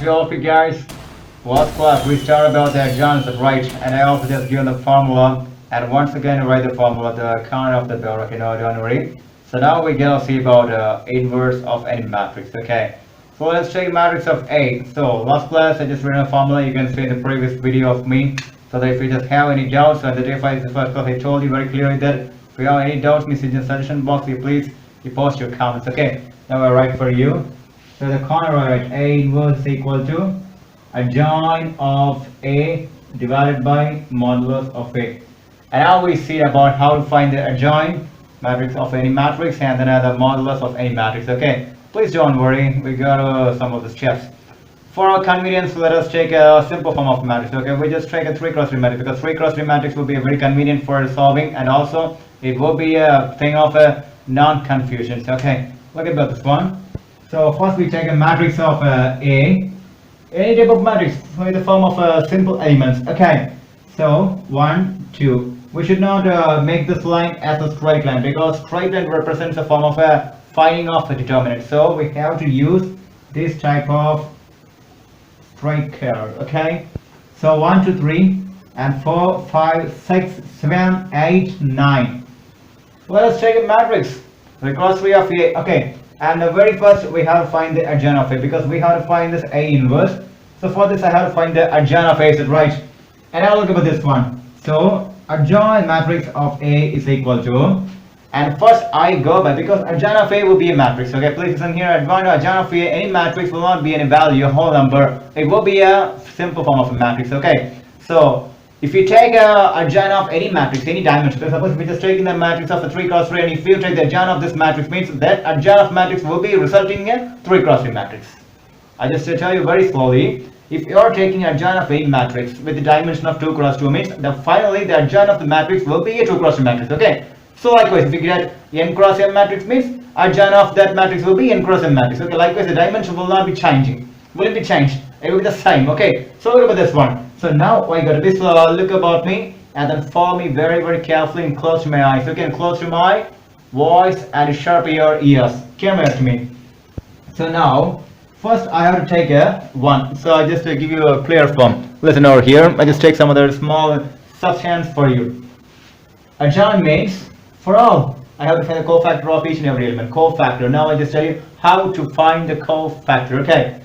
to all of you guys. What's class? We start about the adjoint, right? And I also just given the formula. And once again, write the formula, the count of the bill. Okay, no, don't worry. So now we're gonna see about inverse of any matrix. Okay. So let's take matrix of A. So last class I just written a formula. You can see in the previous video of me. So that if you just have any doubts, and the day the first class I told you very clearly that if you have any doubts, in the suggestion box, you post your comments. Okay. Now I write for you. So the corner right, A inverse is equal to adjoint of A divided by modulus of A. And now we see about how to find the adjoint matrix of any matrix and then the modulus of any matrix. Okay, please don't worry, we got some of the steps. For our convenience, let us take a simple form of matrix. Okay, we just take a 3x3 matrix because 3x3 matrix will be very convenient for solving, and also it will be a thing of a non-confusion. Okay, look about this one. So first we take a matrix of A, any type of matrix with the form of simple elements. Okay, so 1, 2. We should not make this line as a straight line because straight line represents a form of a finding of a determinant. So we have to use this type of straight curve. Okay, so 1, 2, 3, and 4, 5, 6, 7, 8, 9. Let us take a matrix. The cross 3 of A. Okay. And the very first we have to find the adjoint of A because we have to find this A inverse. So for this I have to find the adjoint of A, is it right? And now look at this one. So adjoint matrix of A is equal to, and first I go by because adjoint of A will be a matrix. Okay, please listen here. Adjoint of A, any matrix will not be any value, a whole number. It will be a simple form of a matrix. Okay, so if you take a adjoint of any matrix, any dimension, so suppose we just taking the matrix of a 3x3, and if you take the adjoint of this matrix, means that adjoint of matrix will be resulting in a 3x3 matrix. I just tell you very slowly. If you are taking adjoint of a matrix with the dimension of 2x2, means that finally the adjoint of the matrix will be a 2x2 matrix. Okay. So likewise, if you get n cross m matrix, means adjoint of that matrix will be n cross m matrix. Okay. Likewise, the dimension will not be changing. Will it be changed? It will be the same. Okay. So look at this one. So now I got this look about me and then follow me very, very carefully and close to my eyes. Okay, and close to my voice and sharpen your ears. Come here to me. So now first I have to take a 1. So I just give you a clear form. Listen over here. I just take some other small substance for you. Adjoint means for all. I have to find the cofactor of each and every element. Cofactor. Now I just tell you how to find the cofactor. Okay.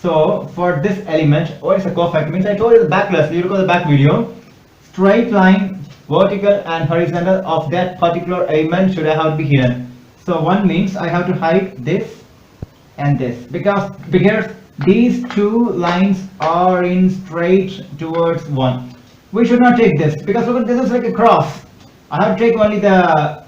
So for this element, what is a cofactor? Means I told you the back class, you look at the back video. Straight line, vertical and horizontal of that particular element should have to be hidden. So 1 means I have to hide this and this because these two lines are in straight towards 1. We should not take this because look, this is like a cross. I have to take only the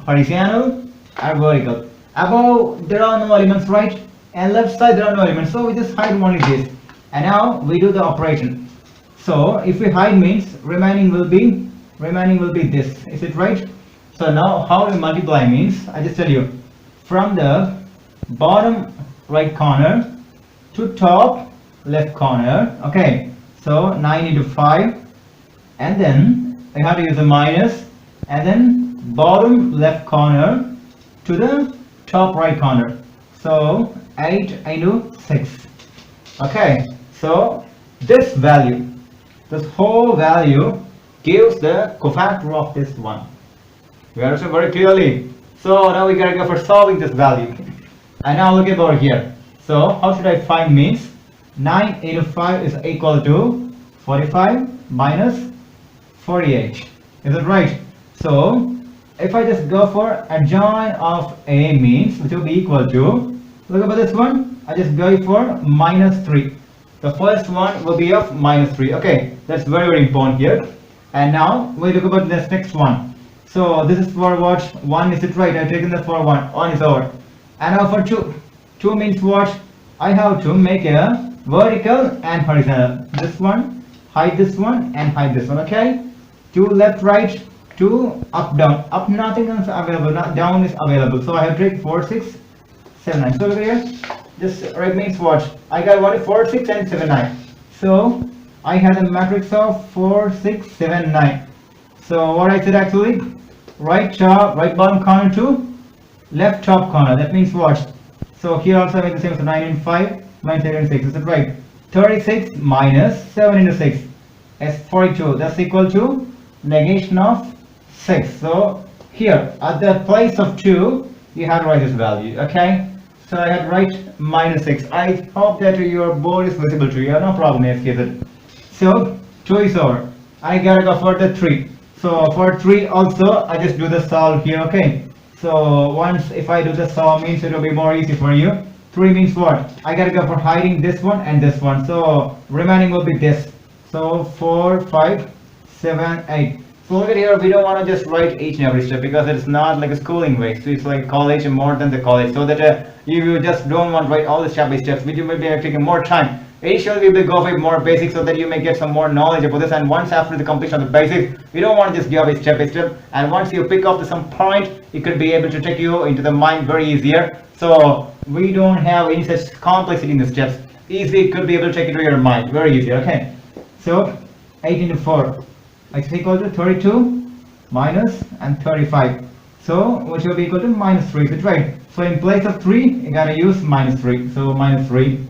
horizontal and vertical. Above there are no elements, right? And left side there are no elements, so we just hide only this, and now we do the operation. So if we hide means remaining will be this, is it right? So now how we multiply means I just tell you from the bottom right corner to top left corner. Okay, so 9 into 5, and then I have to use a minus, and then bottom left corner to the top right corner. So 8 into 6. Okay, so this value, this whole value gives the cofactor of this one. We understand very clearly. So now we gotta go for solving this value. And now look over here. So how should I find means 9 into 5 is equal to 45 minus 48. Is it right? So if I just go for adjoint of A means which will be equal to, look about this one, I just go for minus 3. The first one will be of minus 3. Okay, that's very, very important here. And now we look about this next one. So this is for what? 1, is it right? I've taken the for 1. 1 is over. And now for 2. 2 means what? I have to make a vertical and horizontal. This one, hide this one and hide this one. Okay? 2 left, right, 2 up, down. Up nothing is available, not down is available. So I have to take 4, 6, 7, 9. So look here, this right means what? I got what? 4, 6 and 7, 9. So I had a matrix of 4, 6, 7, 9. So what I said actually, right top, right bottom corner to left top corner. That means what? So here also I make the same. So 9 and 5, minus 8 into 6. Is it right? 36 minus 7 into 6 is 42. That's equal to negation of 6. So here at the place of 2 you have to write this value. Okay, so I have to write minus 6. I hope that your board is visible to you. No problem if it. So 2 is over. I gotta go for the 3. So for 3 also I just do the solve here. Okay, so once if I do the solve means it will be more easy for you. 3 means what? I gotta go for hiding this one and this one. So remaining will be this. So 4, 5, 7, 8. So look at here, we don't want to just write each and every step because it's not like a schooling way. So it's like college and more than the college. So that if you just don't want to write all the step by steps, which you may be taking more time. Initially, we will go for more basics so that you may get some more knowledge about this. And once after the completion of the basics, you don't want to just go by step by step. And once you pick up to some point, it could be able to take you into the mind very easier. So we don't have any such complexity in the steps. Easily, it could be able to take it to your mind very easy. Okay. So 8 into 4. X is equal to 32 minus and 35. So which will be equal to minus 3. Is it right? So in place of 3, you gotta use minus 3. So minus 3.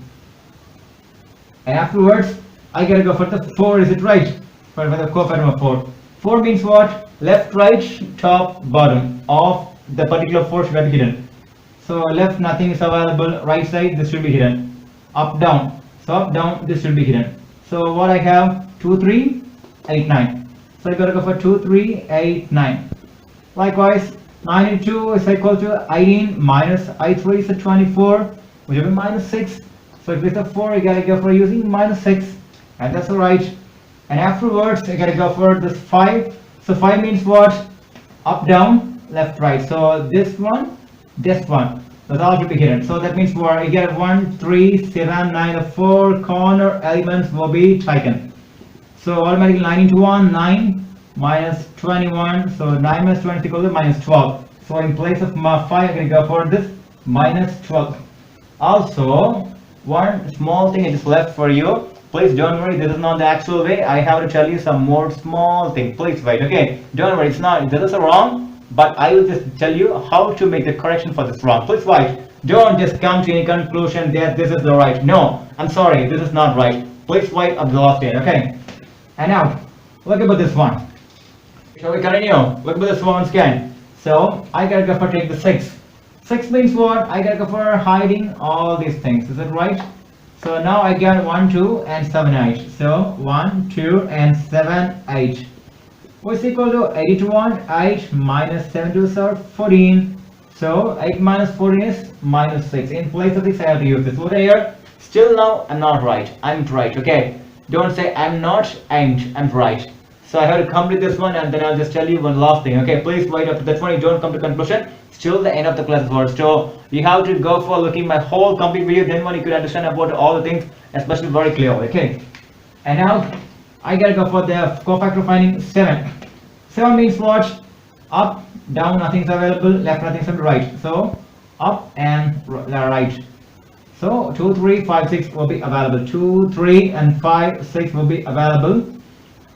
And afterwards, I gotta go for the 4. Is it right? For the cofactor of 4. 4 means what? Left, right, top, bottom of the particular 4 should be hidden. So left, nothing is available. Right side, this should be hidden. Up, down. So up, down, this should be hidden. So what I have? 2, 3, 8, 9. So I gotta go for 2, 3, 8, 9. Likewise, 9 into 2 is equal to 18 minus I3 is a 24, which will be minus 6. So if it's a 4, you gotta go for using minus 6, and that's alright. And afterwards, you gotta go for this 5. So 5 means what? Up, down, left, right. So this one, those all should be hidden. So that means what? You get 1, 3, 7, 9, the 4 corner elements will be taken. So automatically 9 into 1, 9 minus 21. So 9 minus 20 is equal to minus 12. So in place of 5, I'm going to go for this minus 12. Also, one small thing is left for you. Please don't worry, this is not the actual way. I have to tell you some more small thing. Please wait, okay? Don't worry, it's not, this is wrong. But I will just tell you how to make the correction for this wrong. Please wait. Don't just come to any conclusion that this is the right. No, I'm sorry, this is not right. Please wait up the last day, okay? And now, look about this one. Shall we continue? Look about this one once again. So, I gotta go for take the 6. 6 means what? I gotta go for hiding all these things. Is it right? So now I got 1, 2, and 7, 8. So, 1, 2, and 7, 8. Which is equal to 8 to 1, 8 minus 7 to 14. So, 8 minus 14 is minus 6. In place of this, I have to use this. Look at here. Still now, I'm not right. I'm right, okay? Don't say I'm not, I'm right. So I have to complete this one and then I'll just tell you one last thing. Okay, please wait up to that one. You don't come to conclusion. Still the end of the class is over. So you have to go for looking my whole complete video. Then when you could understand about all the things, especially very clearly. Okay. And now I gotta go for the cofactor finding 7. 7 means what? Up, down, nothing's available. Left, nothing's available. Right. So up and right. So 2, 3, 5, 6 will be available. 2, 3, and 5, 6 will be available.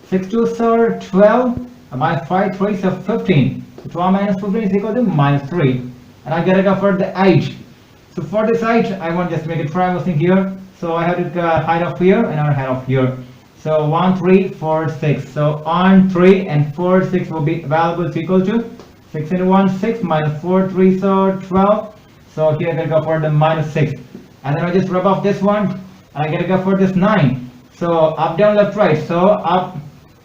6 2 are 12. Minus 5 3 is 15. So 12 minus 15 is equal to minus 3. And I gotta go for the 8. So for this 8, I want just make a triangle thing here. So I have to hide off here and I hide off here. So 1, 3, 4, 6. So on 3 and 4, 6 will be available. It's equal to 6 into 1, 6 minus 4, 3 are 12. So here I gotta go for the minus 6. And then I just rub off this one, and I gotta go for this 9. So up, down, left, right. So up,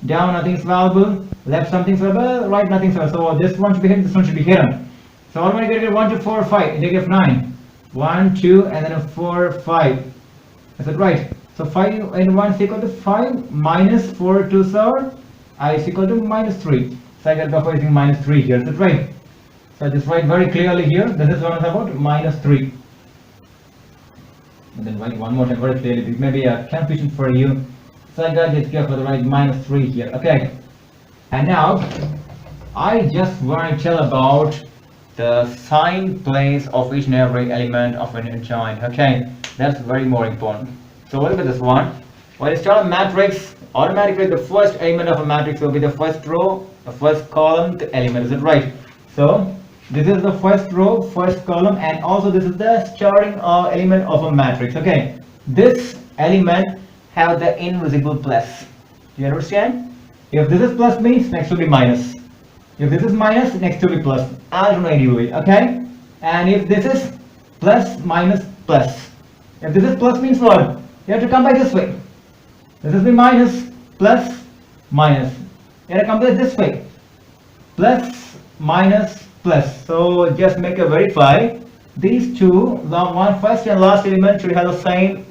down, nothing's available. Left, something's available. Right, nothing's available. So this one should be hidden. This one should be hidden. So I'm gonna get 1, 2, 4, 5. Negative 9. 1, 2, and then a 4, 5. Is that right? So 5 and 1 is equal to 5 minus 4 2 are I is equal to minus 3. So I gotta go for using minus 3 here. Is that right? So I just write very clearly here. This is one is about minus 3. And then write one more time very clearly. This may be a confusion for you. So I got just go for the right minus 3 here. Okay. And now I just want to tell about the sign place of each and every element of an adjoint. Okay, that's very more important. So look at this one. When you start a matrix, automatically the first element of a matrix will be the first row, the first column, the element. Is it right? So This is the first row, first column, and also this is the starting element of a matrix. Okay, this element have the invisible plus. Do you understand? If this is plus means next will be minus. If this is minus, next will be plus. Alternatively, okay? And if this is plus, minus, plus. If this is plus means what? You have to come by this way. This is the minus, plus, minus. You have to come by this way. Plus, minus, plus. So just make a verify. These two, the one first and last element should have the same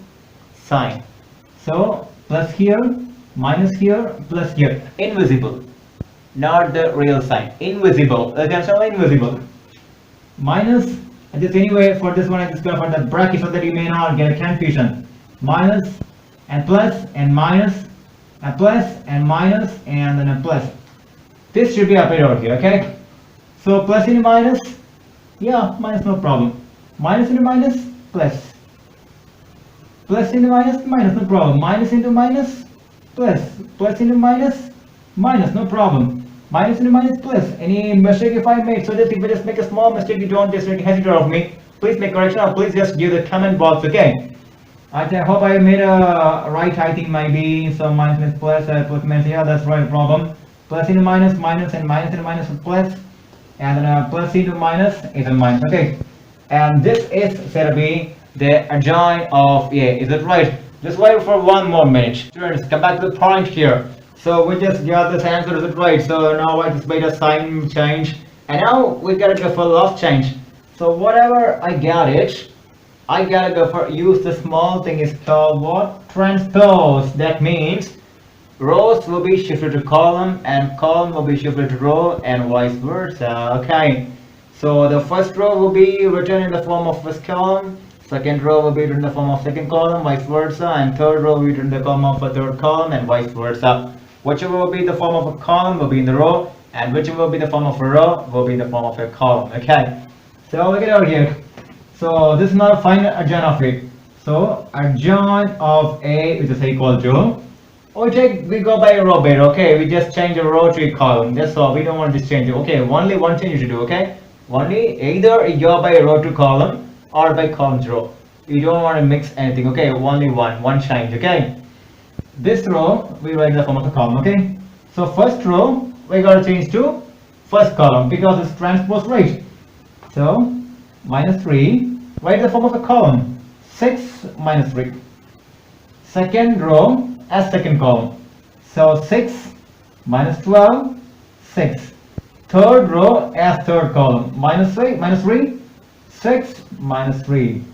sign. So plus here, minus here, plus here. Invisible. Not the real sign. Invisible. The cancel invisible. Minus, just anyway for this one I just go for the bracket so that you may not get a confusion. Minus and plus and minus and plus and minus and then a plus. This should be applied over here, okay? So plus into minus, yeah, minus no problem. Minus into minus, plus. Plus into minus, minus no problem. Minus into minus, plus. Plus into minus, minus no problem. Minus into minus plus. Any mistake if I made, so that if I just make a small mistake, you don't just hesitate of me. Please make correction or please just give the comment box, okay? I hope I made a right, I think maybe some minus means plus, plus means, yeah, that's right, problem. Plus into minus, minus, and minus into minus is plus. And then plus into minus is a minus, okay? And this is said to be the adjoint of A. Is it right? Just wait for 1 more minute. Students, come back to the point here. So we just got this answer, is it right? So now I just made a sign change. And now we gotta go for last change. So whatever I got it, I gotta go for use the small thing is called what? Transpose. That means rows will be shifted to column and column will be shifted to row and vice versa. Okay. So the first row will be written in the form of first column, second row will be written in the form of second column, vice versa, and third row will be written in the form of a third column and vice versa. Whichever will be the form of a column will be in the row, and whichever will be the form of a row will be in the form of a column. Okay. So look at over here. So this is not a final adjoint of A. So adjoint of A is equal to, we go by a row bit, okay? We just change a row to a column. That's all. We don't want to just change it. Okay, only one change to do, okay? Only either you go by a row to column or by column to row. You don't want to mix anything, okay? Only one change, okay? This row we write in the form of a column, okay? So first row we gotta change to first column because it's transpose right. So minus 3, write the form of a column, 6 minus 3. Second row as second column, so 6 minus 12, 6. Third row as third column, minus 3, 6 minus 3.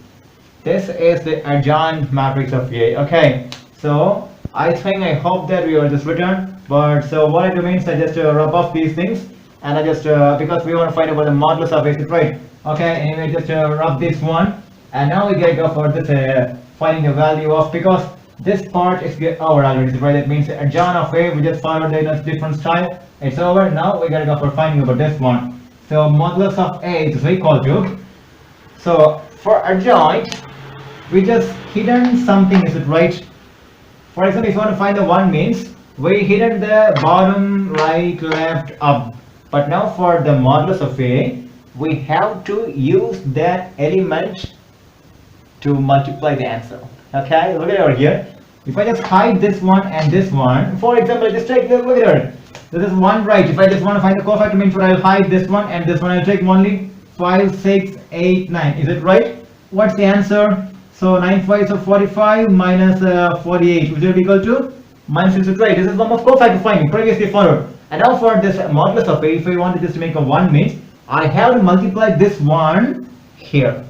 This is the adjoint matrix of A. Okay, so I hope that we are just written, but so what I do means I just rub off these things, and I just because we want to find out what the modulus of A is, right? Okay, anyway, just rub this one, and now we get go for this finding the value of, because this part is over already, right? That means adjoint of A, we just followed it in a different style. It's over. Now we gotta go for finding about this one. So modulus of A is equal to. So for adjoint, we just hidden something, is it right? For example, if you want to find the one means we hidden the bottom, right, left, up. But now for the modulus of A, we have to use that element to multiply the answer. Okay, look at it over here. If I just hide this one and this one, for example, just take look at it. This is 1 right. If I just want to find the cofactor means I'll hide this one and this one. I'll take only 5, 6, 8, 9. Is it right? What's the answer? So 9 5 so 45 minus 48, which will be equal to minus 6, right? This is one of cofactor finding previously followed. And now for this modulus of A, if I wanted this to make a 1 means I have to multiply this one here.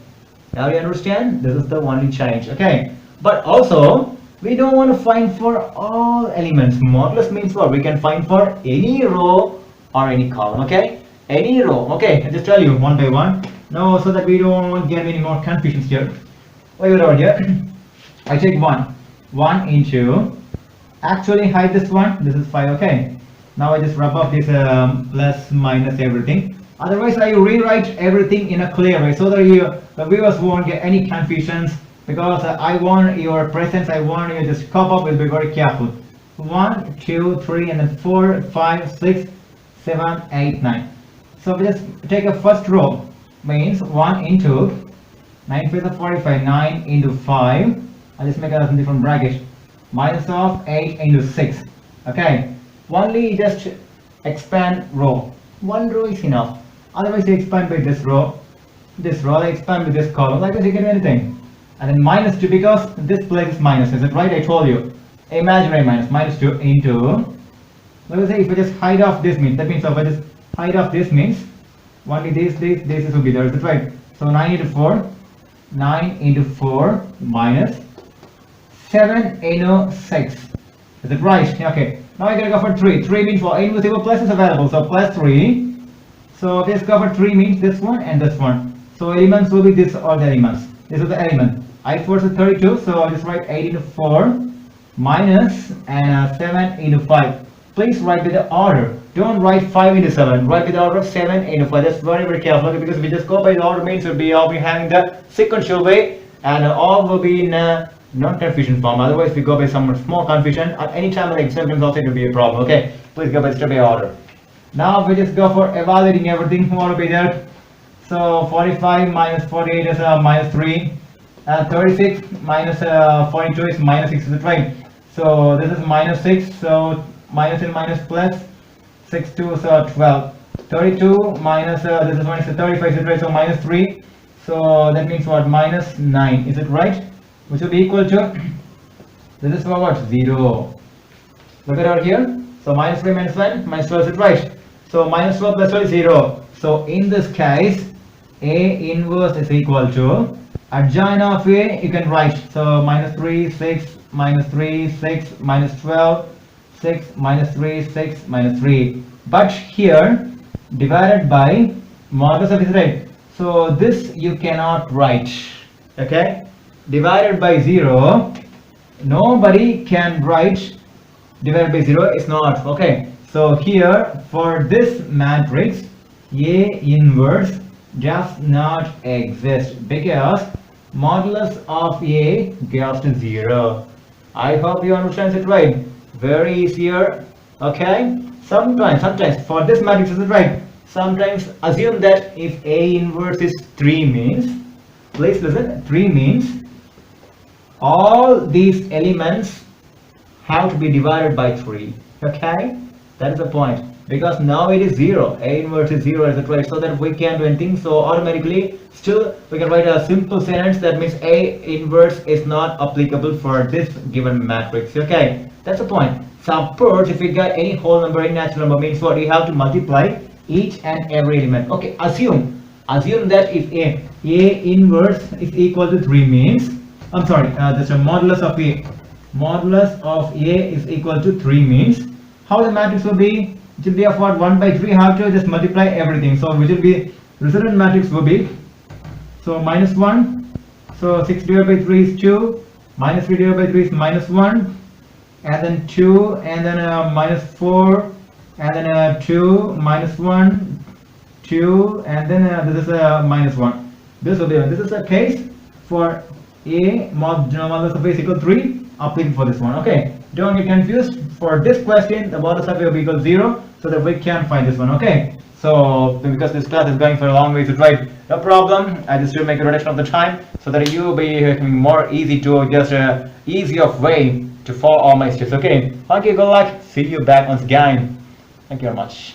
Now you understand? This is the only change. Okay. But also we don't want to find for all elements. Modulus means what? We can find for any row or any column. Okay. Any row. Okay. I'll just tell you one by one. No, so that we don't get any more confusions here. Wait over here. I take 1 into, actually hide this one. This is 5. Okay. Now I just rub off this plus minus everything. Otherwise I rewrite everything in a clear way so that the viewers won't get any confusions, because I want your presence, I want you to just cop up, will be very careful. 1, 2, 3 and then 4, 5, 6, 7, 8, 9. So we just take a first row, means 1 into 9 5 is 45, 9 into 5, I'll just make a different bracket, minus of 8 into 6. Okay, only just expand row. One row is enough. Otherwise you expand by this row, I expand with this column, like this you can do anything. And then minus 2, because this place is minus, is it right? I told you. Imaginary minus 2 into, let us say if I just hide off this means, that means if I just hide off this means, only this will be there, is it right? So 9 into 4 minus 7 into 6. Is it right? Okay. Now I gotta go for 3. 3 means for invisible plus is available. So plus 3. So this cover 3 means this one and this one. So elements will be this or the elements. This is the element. I4 is 32. So I'll just write 8 into 4 minus and 7 into 5. Please write with the order. Don't write 5 into 7. Write with the order of 7 into 5. That's very careful, because if we just go by the order means we'll be having the sequential way, and all will be in non-confusion form. Otherwise, if we go by some small confusion at any time in the exam, also it will be a problem. Okay, please go by step by order. Now we just go for evaluating everything. What will be there? So 45 minus 48 is minus 3. 36 minus 42 is minus 6. Is it right? So this is minus 6. So minus and minus plus 6 2 so 12. 32 minus this is minus 35. Is it right? So minus 3. So that means what? Minus 9. Is it right? Which will be equal to, this is for what? 0. Look at out here. So minus 3 minus 1 minus 12, is it right? So minus 12 plus 12 is 0. So in this case, A inverse is equal to adjoint of A, you can write. So minus 3, 6, minus 3, 6, minus 12, 6, minus 3, 6, minus 3. But here, divided by modulus of, is right? So this you cannot write. Okay? Divided by 0, nobody can write divided by 0 is not. Okay, so here for this matrix, A inverse does not exist because modulus of A goes to 0. I hope you understand it right. Very easier. Okay, sometimes for this matrix, is it right? Sometimes assume that if A inverse is 3 means, please listen, 3 means all these elements have to be divided by 3. Okay, that is the point, because now it is 0. A inverse is 0, is it right? So that we can do anything. So automatically still we can write a simple sentence that means A inverse is not applicable for this given matrix. Okay, that's the point. Suppose if we got any whole number, any natural number, means what? We have to multiply each and every element. Okay, assume that if A inverse is equal to 3 means, I'm sorry, that's a modulus of A. Modulus of A is equal to 3 means, how the matrix will be? It will be of what? 1 by 3. How to just multiply everything. So which will be, resultant matrix will be, so minus 1. So 6 divided by 3 is 2. Minus 3 divided by 3 is minus 1. And then 2. And then minus 4. And then 2. Minus 1. 2. And then this is minus 1. This will be, this is a case for A modulus of A is equal to 3. Applicable for this one. Okay, don't get confused. For this question, the modulus of A will be equal to 0, so that we can find this one. Okay, so because this class is going for a long way to try, no problem. I just will make a reduction of the time so that you will be having more easy to just easy of way to follow all my steps. Okay, good luck. See you back once again. Thank you very much.